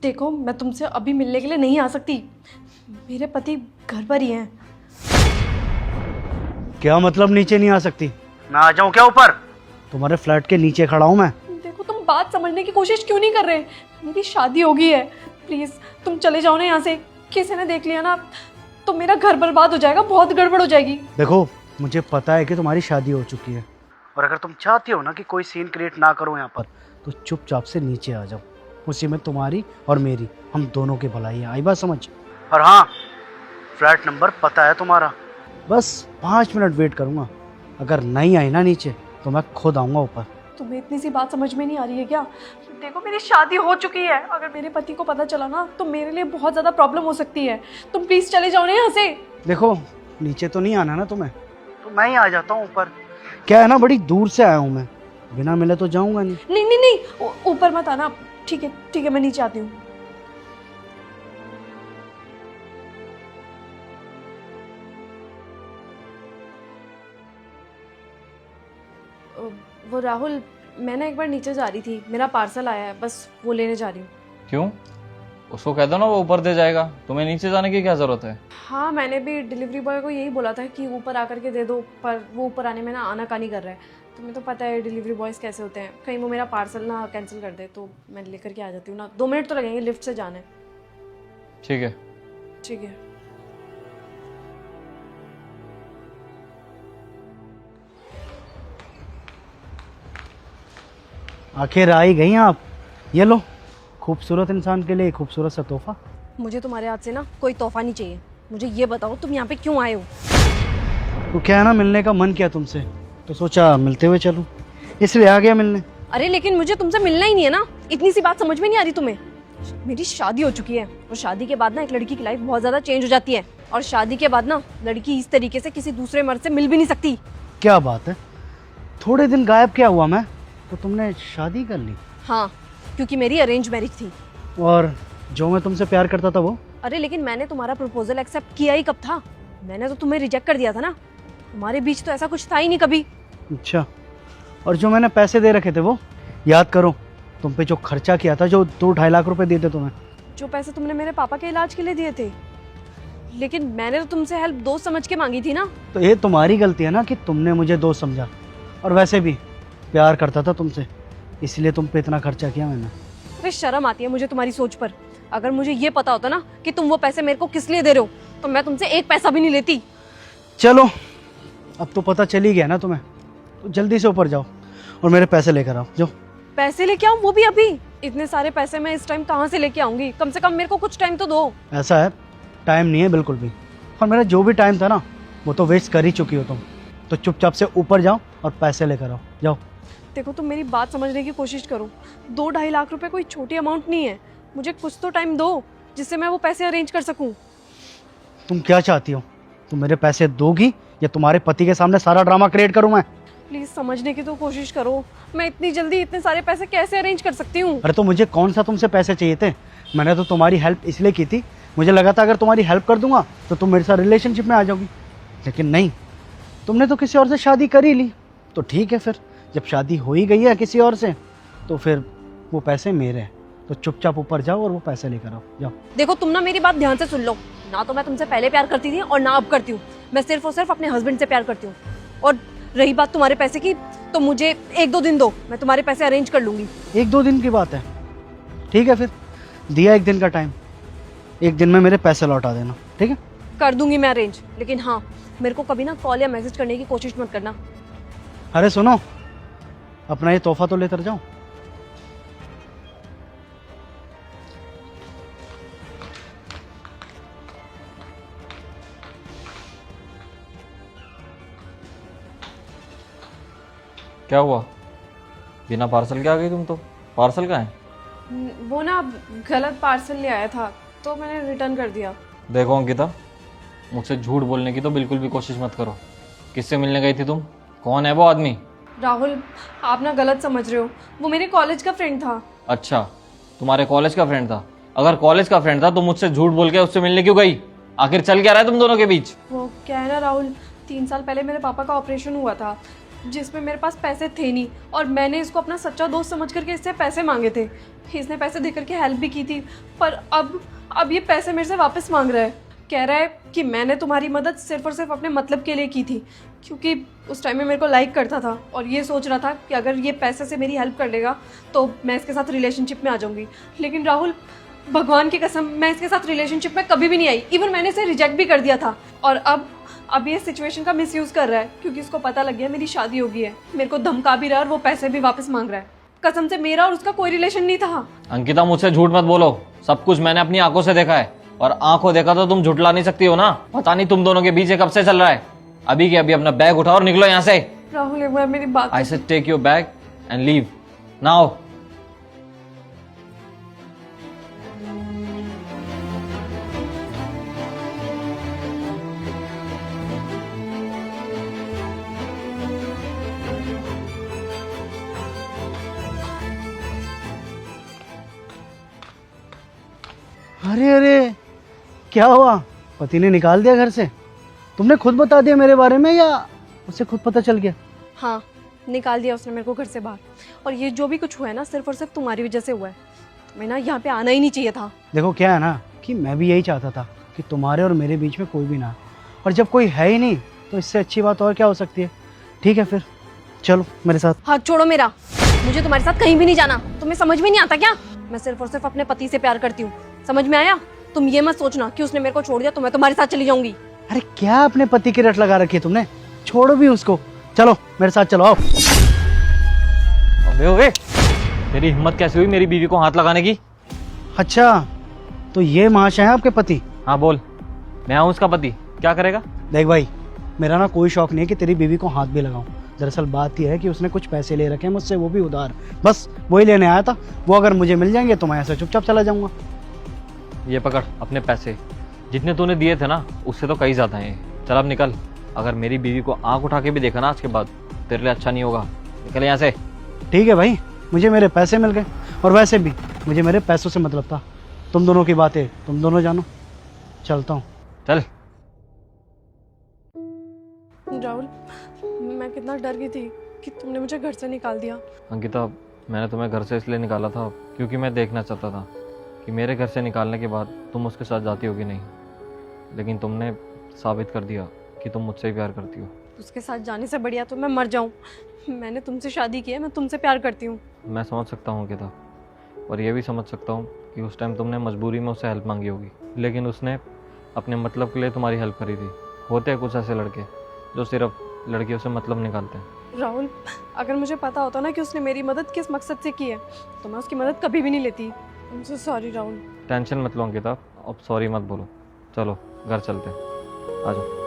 देखो मैं तुमसे अभी मिलने के लिए नहीं आ सकती, मेरे पति घर पर ही हैं। क्या मतलब नीचे नहीं आ सकती? मैं आ जाऊं क्या ऊपर? तुम्हारे फ्लैट के नीचे खड़ा हूं मैं। देखो तुम बात समझने की कोशिश क्यों नहीं कर रहे? मेरी शादी हो गई है, प्लीज तुम चले जाओ ना यहाँ से। किसी ने देख लिया ना तो मेरा घर बर्बाद हो जाएगा, बहुत गड़बड़ हो जाएगी। देखो मुझे पता है कि तुम्हारी शादी हो चुकी है, और अगर तुम चाहती हो ना कि कोई सीन क्रिएट ना करो यहाँ पर, तो चुपचाप से नीचे आ जाओ। उसी में तुम्हारी और मेरी, हम दोनों की भलाई है। आई बात समझ? और हाँ, फ्लैट नंबर पता है तुम्हारा। बस 5 मिनट वेट करूँगा, अगर नहीं आई ना नीचे तो मैं खुद आऊँगा ऊपर। तुम्हें इतनी सी बात समझ में नहीं आ रही है क्या? देखो मेरी शादी हो चुकी है, अगर मेरे पति को पता चला ना तो मेरे लिए बहुत ज़्यादा प्रॉब्लम हो सकती है। तुम प्लीज़ चले जाओ ना यहाँ से। देखो नीचे तो नहीं आना ना तुम्हें, तो मैं ही आ जाता हूँ ऊपर। क्या है ना, बड़ी दूर से आया हूँ मैं, बिना मिले तो जाऊँगा नहीं। नहीं नहीं नहीं, ऊपर मत आना। ठीक है मैं नीचे आती हूँ। वो राहुल, मैं ना एक बार नीचे जा रही थी, मेरा पार्सल आया है, बस वो लेने जा रही हूँ। क्यों? उसको कह दो ना वो ऊपर दे जाएगा, तुम्हें नीचे जाने की क्या जरूरत है? हाँ मैंने भी डिलीवरी बॉय को यही बोला था कि ऊपर आकर के दे दो, पर वो ऊपर आने में ना आनाकानी कर रहा है। तुम्हें तो पता है डिलीवरी बॉयज़ कैसे होते हैं, कहीं वो मेरा पार्सल ना कैंसिल कर दे, तो मैं लेकर के आ जाती हूँ ना। 2 मिनट तो लगेंगे, लिफ्ट से जाना है। ठीक है। ठीक है। आखिर आ ही गई आप। ये लो, खूबसूरत इंसान के लिए खूबसूरत सा तोहफा। मुझे तुम्हारे हाथ से ना कोई तोहफा नहीं चाहिए। मुझे ये बताओ तुम यहाँ पे क्यों आए हो? तो क्या है ना, मिलने का मन किया तुमसे, तो सोचा मिलते हुए चलूं, इसलिए आ गया मिलने। अरे लेकिन मुझे तुमसे मिलना ही नहीं है ना, इतनी सी बात समझ में नहीं आ रही तुम्हें? मेरी शादी हो चुकी है, और शादी के बाद ना एक लड़की की लाइफ बहुत ज्यादा चेंज हो जाती है, और शादी के बाद ना लड़की इस तरीके से किसी दूसरे मर्द से मिल भी नहीं सकती। क्या बात है, थोड़े दिन गायब क्या हुआ मैं, तो तुमने शादी कर ली? हाँ, क्योंकि मेरी अरेंज मैरिज थी। और जो मैं तुमसे प्यार करता था वो? अरे लेकिन मैंने तुम्हारा प्रपोजल एक्सेप्ट किया ही कब था? मैंने तो तुम्हें रिजेक्ट कर दिया था ना। हमारे बीच तो ऐसा कुछ था ही नहीं कभी। अच्छा, और जो मैंने पैसे दे रखे थे वो याद करो, तुम पे जो खर्चा किया था, जो 2-2.5 लाख रुपए दिए थे तुम्हें। जो पैसे तुमने मेरे पापा के इलाज के लिए दिए थे, लेकिन मैंने तो तुमसे हेल्प दोस्त समझ के मांगी थी ना। तो ये तुम्हारी गलती है ना कि तुमने मुझे दोस्त समझा, और वैसे भी प्यार करता था तुमसे, इसलिए तुम पे इतना खर्चा किया मैंने। अरे शर्म आती है मुझे तुम्हारी सोच पर। अगर मुझे ये पता होता ना कि तुम वो पैसे मेरे को किस लिए दे रहे हो, तो मैं तुमसे 1 पैसा भी नहीं लेती। चलो अब तो पता चल ही गया ना तुम्हें, तो जल्दी से ऊपर जाओ और मेरे पैसे लेकर आओ। जाओ। पैसे लेके आऊं, वो भी अभी? इतने सारे पैसे मैं इस टाइम कहाँ से लेके आऊंगी? कम से कम मेरे को कुछ टाइम तो दो। ऐसा है, टाइम नहीं है बिल्कुल भी, और मेरा जो भी टाइम था ना वो तो वेस्ट कर ही चुकी हो तुम। तो चुपचाप से ऊपर जाओ और पैसे लेकर आओ। जाओ। देखो तुम मेरी बात समझने की कोशिश करो, 2-2.5 लाख रुपए कोई छोटी अमाउंट नहीं है। मुझे कुछ तो टाइम दो जिससे मैं वो पैसे अरेंज कर सकूं। तुम क्या चाहती हो, तुम मेरे पैसे दोगी या तुम्हारे पति के सामने सारा ड्रामा क्रिएट करूं मैं? प्लीज समझने की तो कोशिश करो, मैं इतनी जल्दी इतने सारे पैसे कैसे अरेंज कर सकती हूँ? अरे तो मुझे कौन सा तुमसे पैसे चाहिए थे? मैंने तो तुम्हारी हेल्प इसलिए की थी, मुझे लगा था अगर तुम्हारी हेल्प कर दूंगा तो तुम मेरे साथ रिलेशनशिप में आ जाओगी, लेकिन नहीं, तुमने तो किसी और से शादी कर ही ली। तो ठीक है, फिर जब शादी हो ही गई है किसी और से, तो फिर वो पैसे मेरे हैं। तो चुपचाप ऊपर जाओ और वो पैसे लेकर आओ। जाओ। देखो तुम ना मेरी बात ध्यान से सुन लो, ना तो मैं तुमसे पहले प्यार करती थी और ना अब करती हूँ। मैं सिर्फ और सिर्फ अपने हस्बैंड से प्यार करती हूँ। और रही बात तुम्हारे पैसे की, तो मुझे 1-2 दिन दो, मैं तुम्हारे पैसे अरेंज कर लूंगी। 1-2 दिन की बात है, ठीक है, फिर दिया 1 दिन का टाइम, 1 दिन में मेरे पैसे लौटा देना, ठीक है? कर दूंगी मैं अरेंज, लेकिन हाँ मेरे को कभी ना कॉल या मैसेज करने की कोशिश मत करना। अरे सुनो, अपना ये तोहफा तो लेकर जाओ। क्या हुआ? बिना पार्सल के आ गई तुम तो? पार्सल कहाँ है? वो ना गलत पार्सल ले आया था तो मैंने रिटर्न कर दिया। देखो अंकिता, मुझसे झूठ बोलने की तो बिल्कुल भी कोशिश मत करो। किससे मिलने गई थी तुम? कौन है वो आदमी? राहुल, आप ना गलत समझ रहे हो, वो मेरे कॉलेज का फ्रेंड था। अच्छा, तुम्हारे कॉलेज का फ्रेंड था? अगर कॉलेज का फ्रेंड था तो मुझसे झूठ बोल के उससे मिलने क्यों गई? आखिर चल क्या रहा है तुम दोनों के बीच? वो क्या है ना राहुल, 3 साल पहले मेरे पापा का ऑपरेशन हुआ था, जिसमें मेरे पास पैसे थे नहीं और मैंने इसको अपना सच्चा दोस्त समझ करके इससे पैसे मांगे थे। इसने पैसे दे करके हेल्प भी की थी, पर अब ये पैसे मेरे से वापस मांग रहा है। कह रहा है कि मैंने तुम्हारी मदद सिर्फ और सिर्फ अपने मतलब के लिए की थी, क्योंकि उस टाइम में मेरे को लाइक करता था और ये सोच रहा था कि अगर ये पैसे से मेरी हेल्प कर लेगा तो मैं इसके साथ रिलेशनशिप में आ जाऊंगी। लेकिन राहुल, भगवान की कसम, मैं इसके साथ रिलेशनशिप में कभी भी नहीं आई। इवन मैंने इसे रिजेक्ट भी कर दिया था। और अब ये सिचुएशन का मिसयूज कर रहा है, क्योंकि इसको पता लग गया मेरी शादी हो गई है। मेरे को धमका भी रहा है और वो पैसे भी वापस मांग रहा है। कसम से मेरा और उसका कोई रिलेशन नहीं था। अंकिता, मुझसे झूठ मत बोलो। सब कुछ मैंने अपनी आंखों से देखा है, और आंखों देखा तो तुम झुठला नहीं सकती हो ना। पता नहीं तुम दोनों के बीच कब से चल रहा है। अभी के अभी अपना बैग उठाओ और निकलो यहाँ से। राहुल, एक बार मेरी बात। I said take your bag and leave now. अरे अरे, क्या हुआ? पति ने निकाल दिया घर से? तुमने खुद बता दिया मेरे बारे में या उसे खुद पता चल गया? हाँ, निकाल दिया उसने मेरे को घर से बाहर। और ये जो भी कुछ हुआ है ना, सिर्फ और सिर्फ तुम्हारी वजह से हुआ है। तुम्हें ना यहाँ पे आना ही नहीं चाहिए था। देखो क्या है ना कि मैं भी यही चाहता था कि तुम्हारे और मेरे बीच में कोई भी ना हो। और जब कोई है ही नहीं तो इससे अच्छी बात और क्या हो सकती है। ठीक है, फिर चलो मेरे साथ। हाथ छोड़ो मेरा। मुझे तुम्हारे साथ कहीं भी नहीं जाना। तुम्हें समझ में नहीं आता क्या? मैं सिर्फ और सिर्फ अपने पति से प्यार करती हूँ। समझ में आया? तुम ये मत सोचना कि उसने मेरे को छोड़ दिया तो मैं तुम्हारे साथ चली जाऊंगी। अरे क्या अपने पति की रट लगा रखी है तुमने? छोड़ो भी उसको। चलो मेरे साथ चलो, आओ। अबे ओए, तेरी हिम्मत कैसे हुई मेरी बीवी को हाथ लगाने की? अच्छा, तो ये महाशय है आपके पति? हाँ बोल, मैं हूँ उसका पति। क्या करेगा? देख भाई, मेरा ना कोई शौक नहीं है कि तेरी बीवी को हाथ भी लगाऊं। दरअसल बात यह है कि उसने कुछ पैसे ले रखे हैं मुझसे, वो भी उधार। बस वही लेने आया था। वो अगर मुझे मिल जाएंगे तो मैं ऐसे चुपचाप चला जाऊंगा। ये पकड़ अपने पैसे। जितने तूने दिए थे ना, उससे तो कई ज्यादा हैं। चल अब निकल। अगर मेरी बीवी को आंख उठा के भी देखा ना आज के बाद, तेरे लिए अच्छा नहीं होगा। निकल यहाँ से। ठीक है भाई, मुझे मेरे पैसे मिल गए, और वैसे भी मुझे मेरे पैसों से मतलब था। तुम दोनों की बातें तुम दोनों जानो। चलता हूँ। चल। राहुल, मैं कितना डर गई थी कि तुमने मुझे घर से निकाल दिया। अंकिता, मैंने तुम्हें घर से इसलिए निकाला था क्योंकि मैं देखना चाहता था कि मेरे घर से निकालने के बाद तुम उसके साथ जाती होगी नहीं। लेकिन तुमने साबित कर दिया कि तुम मुझसे ही प्यार करती हो। उसके साथ जाने से बढ़िया तो मैं मर जाऊं। मैंने तुमसे शादी की है, मैं तुमसे प्यार करती हूँ। मैं समझ सकता हूँ अंकिता, और ये भी समझ सकता हूँ कि उस टाइम तुमने मजबूरी में उससे हेल्प मांगी होगी, लेकिन उसने अपने मतलब के लिए तुम्हारी हेल्प करी थी। होते हैं कुछ ऐसे लड़के जो सिर्फ लड़कियों से मतलब निकालते हैं। राहुल, अगर मुझे पता होता ना कि उसने मेरी मदद किस मकसद से की है तो मैं उसकी मदद कभी भी नहीं लेती। मुझसे सॉरी राहुल। टेंशन मत लो अंकिता, अब सॉरी मत बोलो। चलो घर चलते हैं, आ जाओ।